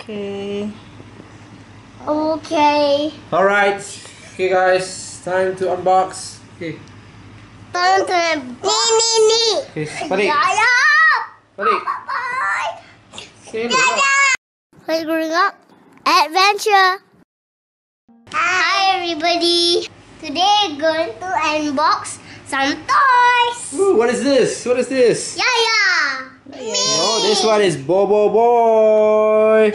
Okay. Okay. Alright. Okay guys, time to unbox. Okay. Turn to me. Okay, Faleeq. Faleeq. Say hello. We're growing up adventure. Hi everybody. Today we're going to unbox some toys. Ooh, what is this? What is this? Yeah. Oh, this one is Boboiboy.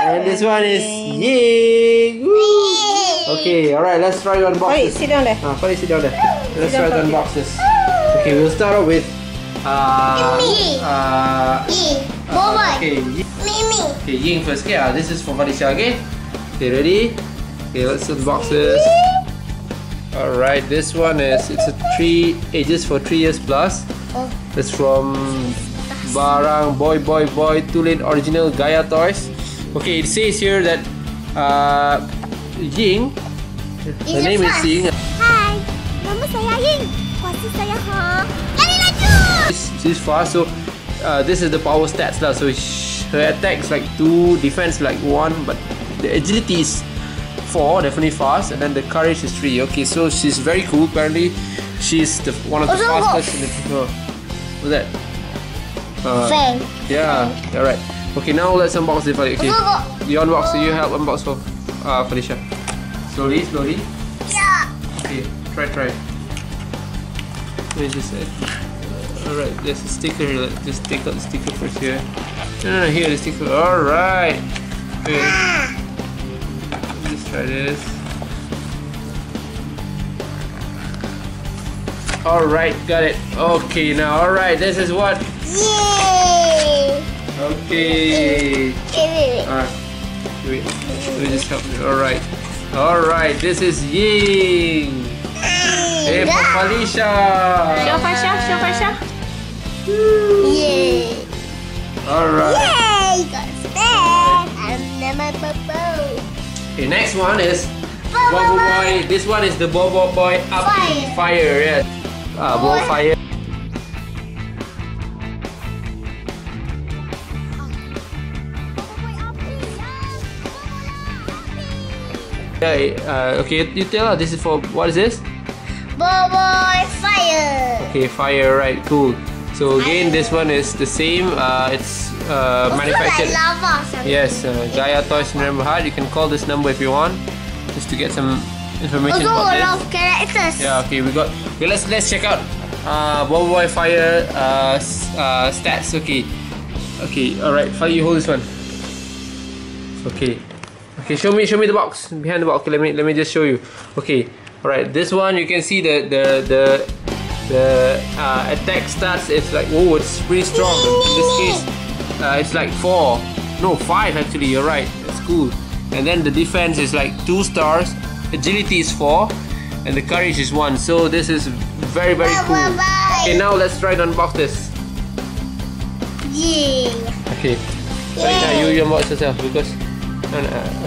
And this one is Ying. Woo. Okay, alright, let's try to unbox Faleeq, this. sit down there. Faleeq, sit down there. Let's Sit try down, to unbox this. Okay, we'll start off with Boboiboy. okay, Mimi. okay, Ying first. Okay, this is for Falisha, okay? Okay, ready? Okay, let's unbox this. Alright, this one is, it's a 3 ages for 3 years plus. It's from Barang Boboiboy Tulin Original Gaia Toys. Okay, it says here that Ying, her name is Ying. Hi, nama saya Ying. Kuasa saya lari laju. She's fast, so this is the power stats lah. So her attack is like 2, defense like 1, but the agility is 4, definitely fast, and then the courage is 3. Okay, so she's very cool. Apparently, she's one of the fastest in the. What's that? Fang. Yeah. Alright. Okay, now let's unbox it. Okay, you unbox. So you help unbox for Falisha. Slowly. Yeah. Okay, try. Let me just alright, there's a sticker here. Let's just take out the sticker first here. No, here the sticker. Alright. Okay. Let's try this. Alright, got it. Okay, now alright, this is what? Yay! Okay. Alright. Wait. Let me just help you. Alright, this is Ying. Hey, for Falisha. Show Falisha. Yay! Alright. Yay! Got spare. I'm my Bobo. Okay, next one is Boboiboy. This one is the Boboiboy Api Fire. Yeah. Ball fire. Yeah. Okay, you tell her. This is for what is this? Boboiboy fire. Okay, fire. Right. Cool. So again, this one is the same. It's manufactured. Like lava or something. Yes, Gaia Toys Neighborhood. You can call this number if you want, just to get some information Also about a lot this. of characters. Yeah. Okay, we got. Okay, let's check out Boboiboy Fire stats. Okay. Alright. Faleeq, you hold this one. Okay. Show me the box behind the box. Okay, let me just show you. Okay. Alright. This one you can see the attack stats. It's like, oh, it's pretty strong. In this case, it's like 4. No, 5 actually. You're right. That's cool. And then the defense is like 2 stars. Agility is 4, and the courage is 1. So this is very cool. Okay, now let's try to unbox this. Yeah. Okay. Now you unbox yourself because.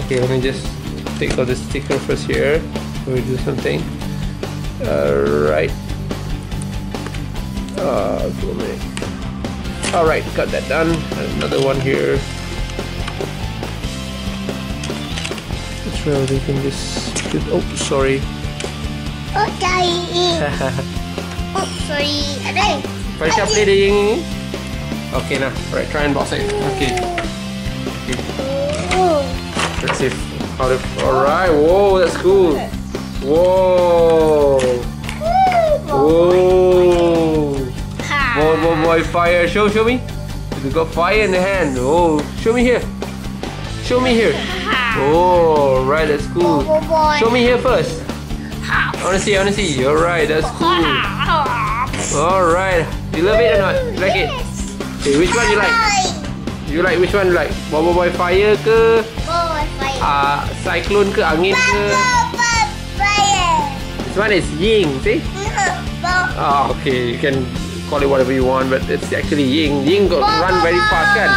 Okay, let me just take out the sticker first here. Let me do something. Alright. 1 minute. Alright, got that done. Another one here. That's right, we can just. Oh, sorry. Okay. Oh, sorry. Aday. Falisha, play the Ying. Okay, now. Alright, try and box it. Okay. Let's see how to. Alright, whoa, that's cool. Whoa. Boboiboy fire. Show me. You got fire in the hand. Oh, show me here. Oh, right, that's cool. Show me here first. I wanna see. Alright, that's cool. Alright. You love it or not? You like it? Okay, which one you like? Which one you like? Boboiboy fire ke? Boboiboy fire. Cyclone ke? Angin ke? Boboiboy fire. This one is Ying, see? Okay, you can call it whatever you want, but it's actually Ying. Ying run very fast, kan?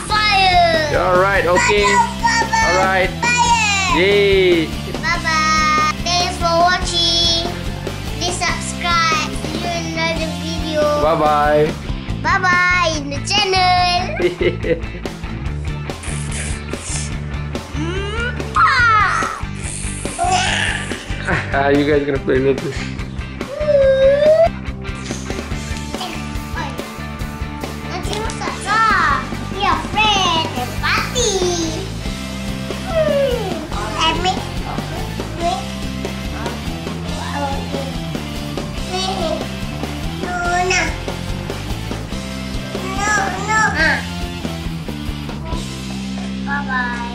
Fire. Alright, okay. Alright. Yay. Bye-bye. Thanks for watching. Please subscribe. See you in another video. Bye-bye. Bye-bye in the channel. You guys gonna play with this? Nanti masak lah. Your friend and party. And make. No, no. No, no. Bye bye.